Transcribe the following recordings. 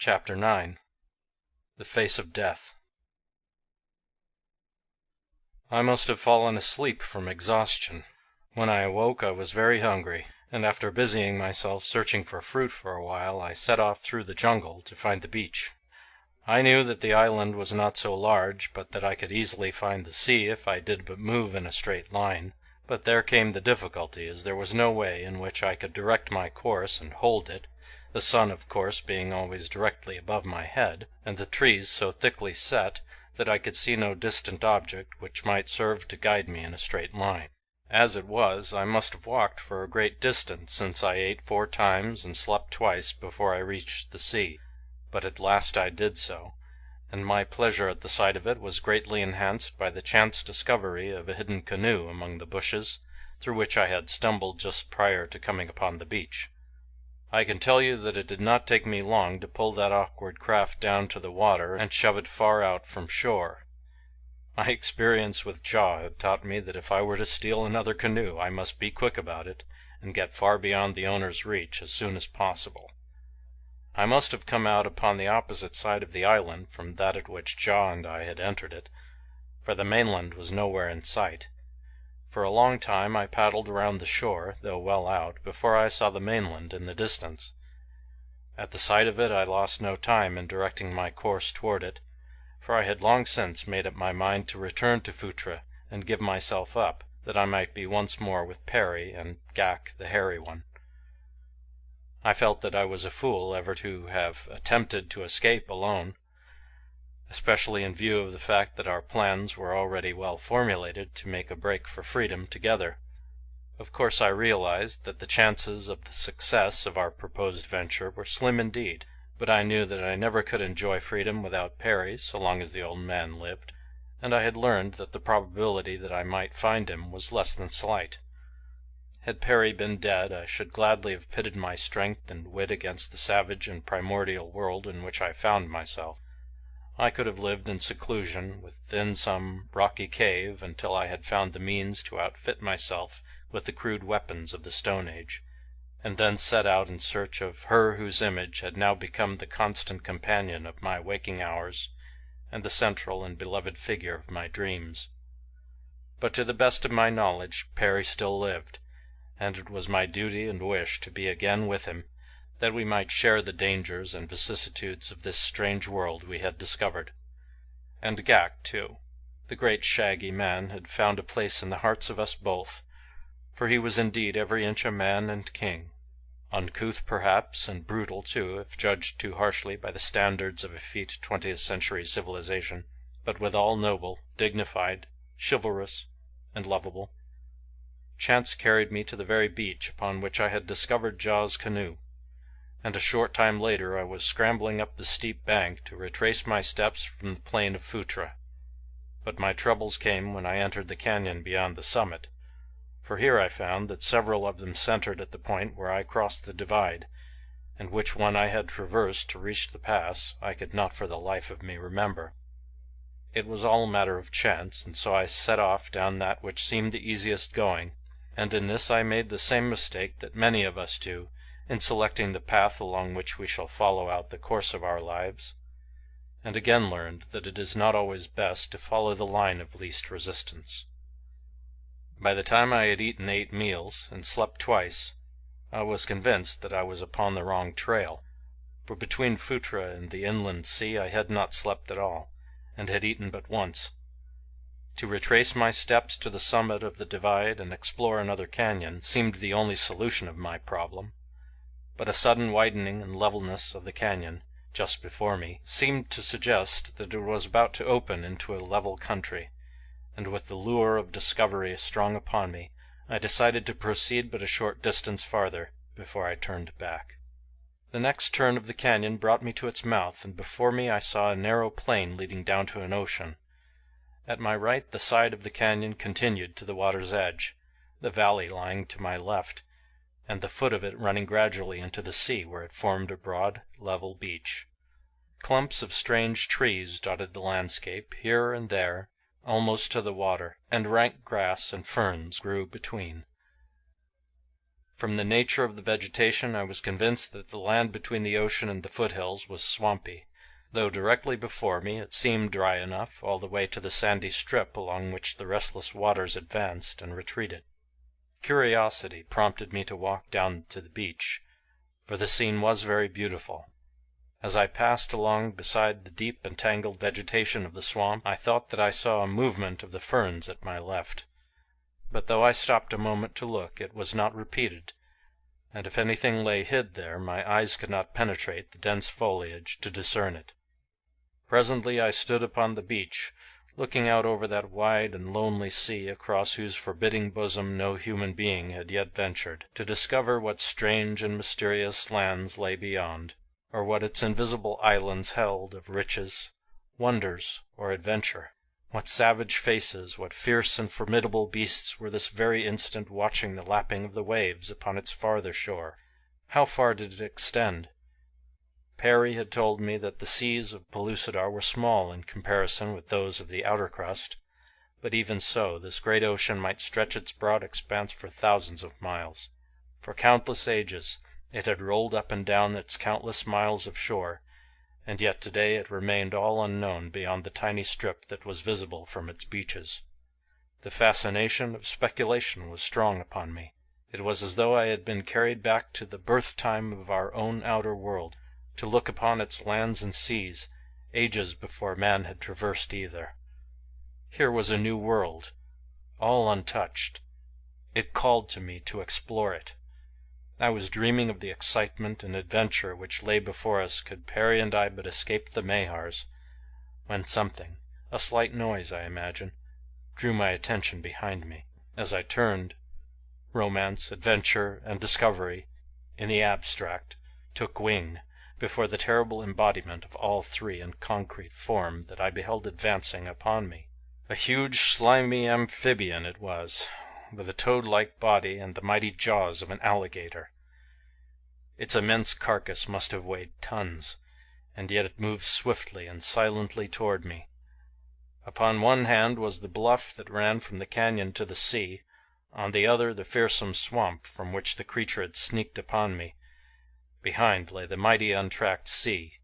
Chapter 9. The Face of Death. I must have fallen asleep from exhaustion. When I awoke I was very hungry, and after busying myself searching for fruit for a while, I set off through the jungle to find the beach. I knew that the island was not so large, but that I could easily find the sea if I did but move in a straight line. But there came the difficulty, as there was no way in which I could direct my course and hold it, the sun of course being always directly above my head, and the trees so thickly set that I could see no distant object which might serve to guide me in a straight line. As it was, I must have walked for a great distance, since I ate 4 times and slept twice before I reached the sea. But at last I did so, and my pleasure at the sight of it was greatly enhanced by the chance discovery of a hidden canoe among the bushes, through which I had stumbled just prior to coming upon the beach. I can tell you that it did not take me long to pull that awkward craft down to the water and shove it far out from shore. My experience with Ja had taught me that if I were to steal another canoe I must be quick about it and get far beyond the owner's reach as soon as possible. I must have come out upon the opposite side of the island from that at which Ja and I had entered it, for the mainland was nowhere in sight. For a long time I paddled around the shore, though well out, before I saw the mainland in the distance. At the sight of it I lost no time in directing my course toward it, for I had long since made up my mind to return to Phutra and give myself up, that I might be once more with Perry and Ghak the Hairy One. I felt that I was a fool ever to have attempted to escape alone, especially in view of the fact that our plans were already well formulated to make a break for freedom together. Of course I realized that the chances of the success of our proposed venture were slim indeed, but I knew that I never could enjoy freedom without Perry so long as the old man lived, and I had learned that the probability that I might find him was less than slight. Had Perry been dead, I should gladly have pitted my strength and wit against the savage and primordial world in which I found myself. I could have lived in seclusion within some rocky cave until I had found the means to outfit myself with the crude weapons of the Stone Age, and then set out in search of her whose image had now become the constant companion of my waking hours and the central and beloved figure of my dreams. But to the best of my knowledge Perry still lived, and it was my duty and wish to be again with him, that we might share the dangers and vicissitudes of this strange world we had discovered. And Ghak, too. The great shaggy man had found a place in the hearts of us both, for he was indeed every inch a man and king. Uncouth perhaps, and brutal too, if judged too harshly by the standards of effete 20th century civilization, but withal noble, dignified, chivalrous, and lovable. Chance carried me to the very beach upon which I had discovered Ja's canoe, and a short time later I was scrambling up the steep bank to retrace my steps from the plain of Phutra. But my troubles came when I entered the canyon beyond the summit, for here I found that several of them centered at the point where I crossed the divide, and which one I had traversed to reach the pass I could not for the life of me remember. It was all a matter of chance, and so I set off down that which seemed the easiest going, and in this I made the same mistake that many of us do in selecting the path along which we shall follow out the course of our lives, and again learned that it is not always best to follow the line of least resistance. By the time I had eaten 8 meals and slept twice, I was convinced that I was upon the wrong trail, for between Phutra and the inland sea I had not slept at all, and had eaten but once. To retrace my steps to the summit of the divide and explore another canyon seemed the only solution of my problem, but a sudden widening and levelness of the canyon just before me seemed to suggest that it was about to open into a level country, and with the lure of discovery strong upon me, I decided to proceed but a short distance farther before I turned back. The next turn of the canyon brought me to its mouth, and before me I saw a narrow plain leading down to an ocean. At my right the side of the canyon continued to the water's edge, the valley lying to my left, and the foot of it running gradually into the sea where it formed a broad, level beach. Clumps of strange trees dotted the landscape here and there, almost to the water, and rank grass and ferns grew between. From the nature of the vegetation I was convinced that the land between the ocean and the foothills was swampy, though directly before me it seemed dry enough all the way to the sandy strip along which the restless waters advanced and retreated. Curiosity prompted me to walk down to the beach, for the scene was very beautiful. As I passed along beside the deep and tangled vegetation of the swamp, I thought that I saw a movement of the ferns at my left, but though I stopped a moment to look, it was not repeated, and if anything lay hid there, my eyes could not penetrate the dense foliage to discern it. Presently I stood upon the beach, looking out over that wide and lonely sea across whose forbidding bosom no human being had yet ventured, to discover what strange and mysterious lands lay beyond, or what its invisible islands held of riches, wonders, or adventure. What savage faces, what fierce and formidable beasts were this very instant watching the lapping of the waves upon its farther shore? How far did it extend? Perry had told me that the seas of Pellucidar were small in comparison with those of the outer crust, but even so, this great ocean might stretch its broad expanse for thousands of miles. For countless ages it had rolled up and down its countless miles of shore, and yet today it remained all unknown beyond the tiny strip that was visible from its beaches. The fascination of speculation was strong upon me. It was as though I had been carried back to the birth time of our own outer world, to look upon its lands and seas, ages before man had traversed either. Here was a new world, all untouched. It called to me to explore it. I was dreaming of the excitement and adventure which lay before us could Perry and I but escape the Mahars, when something, a slight noise I imagine, drew my attention behind me. As I turned, romance, adventure, and discovery, in the abstract, took wing before the terrible embodiment of all three in concrete form that I beheld advancing upon me. A huge, slimy amphibian it was, with a toad-like body and the mighty jaws of an alligator. Its immense carcass must have weighed tons, and yet it moved swiftly and silently toward me. Upon one hand was the bluff that ran from the canyon to the sea, on the other the fearsome swamp from which the creature had sneaked upon me. Behind lay the mighty untracked sea,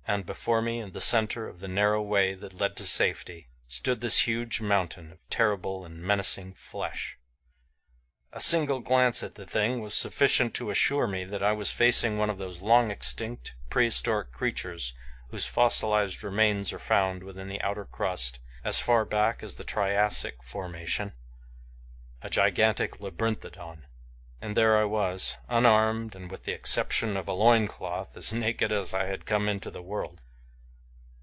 and before me, in the center of the narrow way that led to safety, stood this huge mountain of terrible and menacing flesh. A single glance at the thing was sufficient to assure me that I was facing one of those long extinct, prehistoric creatures whose fossilized remains are found within the outer crust as far back as the Triassic formation, a gigantic labyrinthodon. And there I was, unarmed and with the exception of a loincloth as naked as I had come into the world.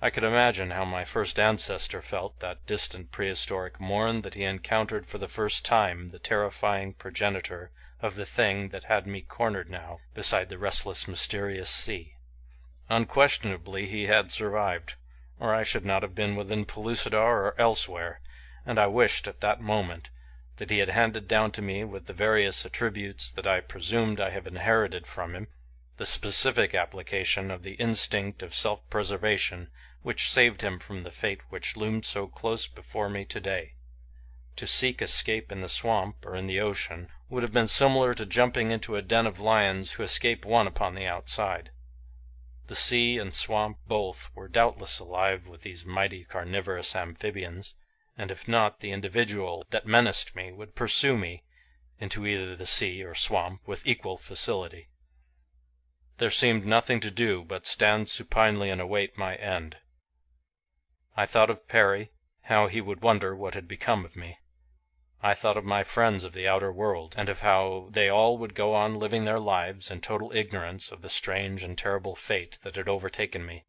I could imagine how my first ancestor felt that distant prehistoric morn that he encountered for the first time the terrifying progenitor of the thing that had me cornered now beside the restless, mysterious sea. Unquestionably he had survived, or I should not have been within Pellucidar or elsewhere, and I wished at that moment that he had handed down to me with the various attributes that I presumed I have inherited from him, the specific application of the instinct of self-preservation which saved him from the fate which loomed so close before me today. To seek escape in the swamp or in the ocean would have been similar to jumping into a den of lions who escape one upon the outside. The sea and swamp both were doubtless alive with these mighty carnivorous amphibians, and if not, the individual that menaced me would pursue me into either the sea or swamp with equal facility. There seemed nothing to do but stand supinely and await my end. I thought of Perry, how he would wonder what had become of me. I thought of my friends of the outer world, and of how they all would go on living their lives in total ignorance of the strange and terrible fate that had overtaken me,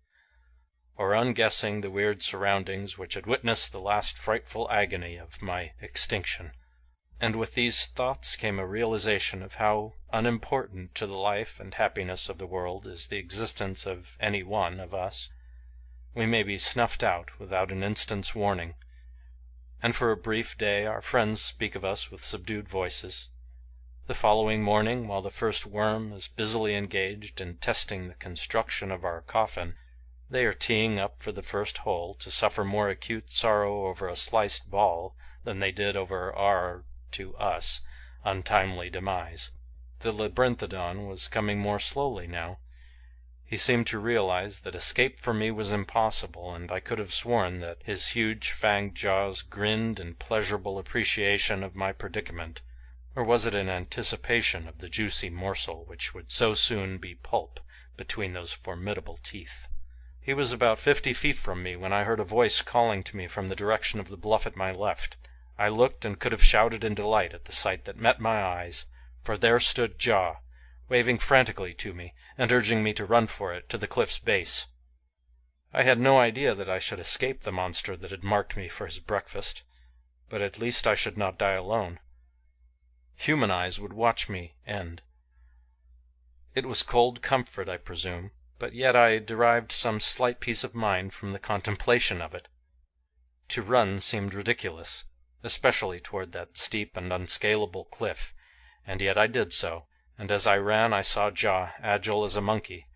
or unguessing the weird surroundings which had witnessed the last frightful agony of my extinction. And with these thoughts came a realization of how unimportant to the life and happiness of the world is the existence of any one of us. We may be snuffed out without an instant's warning, and for a brief day our friends speak of us with subdued voices. The following morning, while the first worm is busily engaged in testing the construction of our coffin, they are teeing up for the first hole to suffer more acute sorrow over a sliced ball than they did over our, to us, untimely demise. The labyrinthodon was coming more slowly now. He seemed to realize that escape from me was impossible, and I could have sworn that his huge fanged jaws grinned in pleasurable appreciation of my predicament. Or was it in anticipation of the juicy morsel which would so soon be pulp between those formidable teeth? He was about 50 feet from me when I heard a voice calling to me from the direction of the bluff at my left. I looked and could have shouted in delight at the sight that met my eyes, for there stood Ja, waving frantically to me and urging me to run for it to the cliff's base. I had no idea that I should escape the monster that had marked me for his breakfast, but at least I should not die alone. Human eyes would watch me end. It was cold comfort, I presume, but yet I derived some slight peace of mind from the contemplation of it. To run seemed ridiculous, especially toward that steep and unscalable cliff, and yet I did so, and as I ran I saw Ja, agile as a monkey,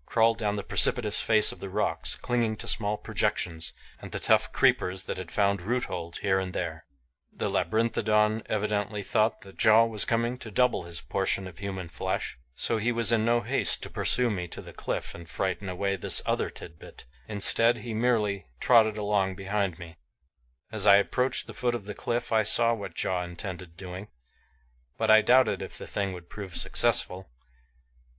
crawl down the precipitous face of the rocks, clinging to small projections and the tough creepers that had found roothold here and there. The labyrinthodon evidently thought that Ja was coming to double his portion of human flesh, so he was in no haste to pursue me to the cliff and frighten away this other tidbit. Instead, he merely trotted along behind me. As I approached the foot of the cliff I saw what Ja intended doing, but I doubted if the thing would prove successful.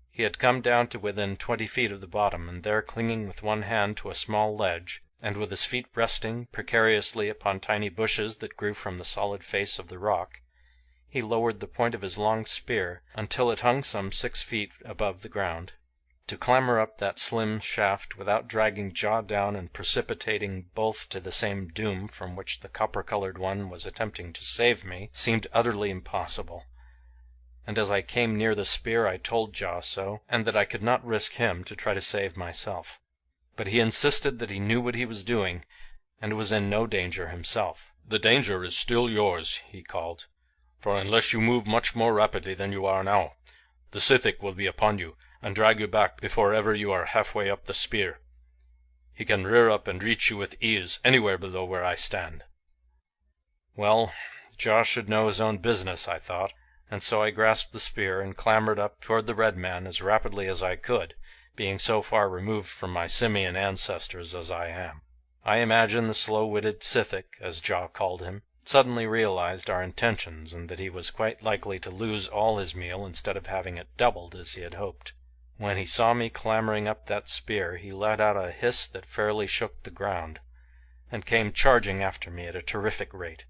He had come down to within 20 feet of the bottom, and there, clinging with one hand to a small ledge, and with his feet resting precariously upon tiny bushes that grew from the solid face of the rock, he lowered the point of his long spear until it hung some 6 feet above the ground. To clamber up that slim shaft without dragging Ja down and precipitating both to the same doom from which the copper-colored one was attempting to save me seemed utterly impossible, and as I came near the spear I told Ja so, and that I could not risk him to try to save myself. But he insisted that he knew what he was doing, and was in no danger himself. "The danger is still yours," he called, "for unless you move much more rapidly than you are now, the Sithic will be upon you and drag you back before ever you are halfway up the spear. He can rear up and reach you with ease anywhere below where I stand." Well, Ja should know his own business, I thought, and so I grasped the spear and clambered up toward the red man as rapidly as I could, being so far removed from my simian ancestors as I am. I imagine the slow-witted Sithic, as Ja called him, suddenly realized our intentions and that he was quite likely to lose all his meal instead of having it doubled as he had hoped. When he saw me clambering up that spear he let out a hiss that fairly shook the ground, and came charging after me at a terrific rate.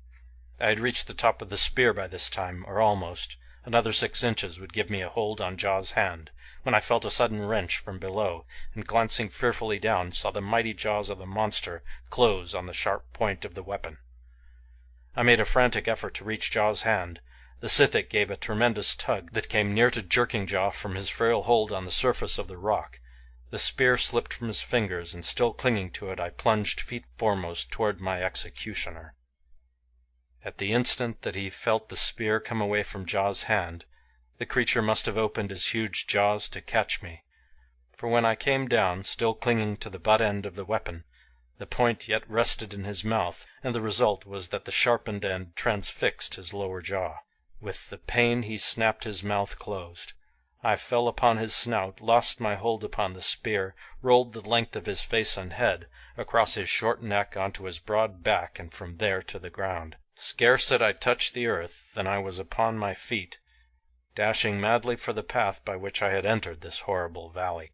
I had reached the top of the spear by this time, or almost. Another 6 inches would give me a hold on Ja's hand, when I felt a sudden wrench from below, and glancing fearfully down saw the mighty jaws of the monster close on the sharp point of the weapon. I made a frantic effort to reach Ja's hand. The Sithic gave a tremendous tug that came near to jerking Ja from his frail hold on the surface of the rock. The spear slipped from his fingers, and still clinging to it I plunged feet foremost toward my executioner. At the instant that he felt the spear come away from Ja's hand, the creature must have opened his huge jaws to catch me, for when I came down, still clinging to the butt end of the weapon, the point yet rested in his mouth, and the result was that the sharpened end transfixed his lower jaw. With the pain he snapped his mouth closed. I fell upon his snout, lost my hold upon the spear, rolled the length of his face and head, across his short neck onto his broad back, and from there to the ground. Scarce had I touched the earth than I was upon my feet, dashing madly for the path by which I had entered this horrible valley.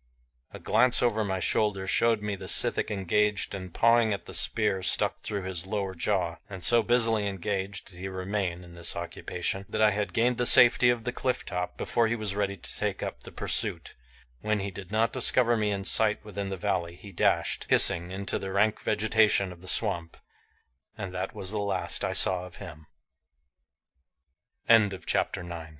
A glance over my shoulder showed me the Sithic engaged in pawing at the spear stuck through his lower jaw, and so busily engaged did he remain in this occupation that I had gained the safety of the cliff top before he was ready to take up the pursuit. When he did not discover me in sight within the valley, he dashed, hissing, into the rank vegetation of the swamp, and that was the last I saw of him. End of chapter 9.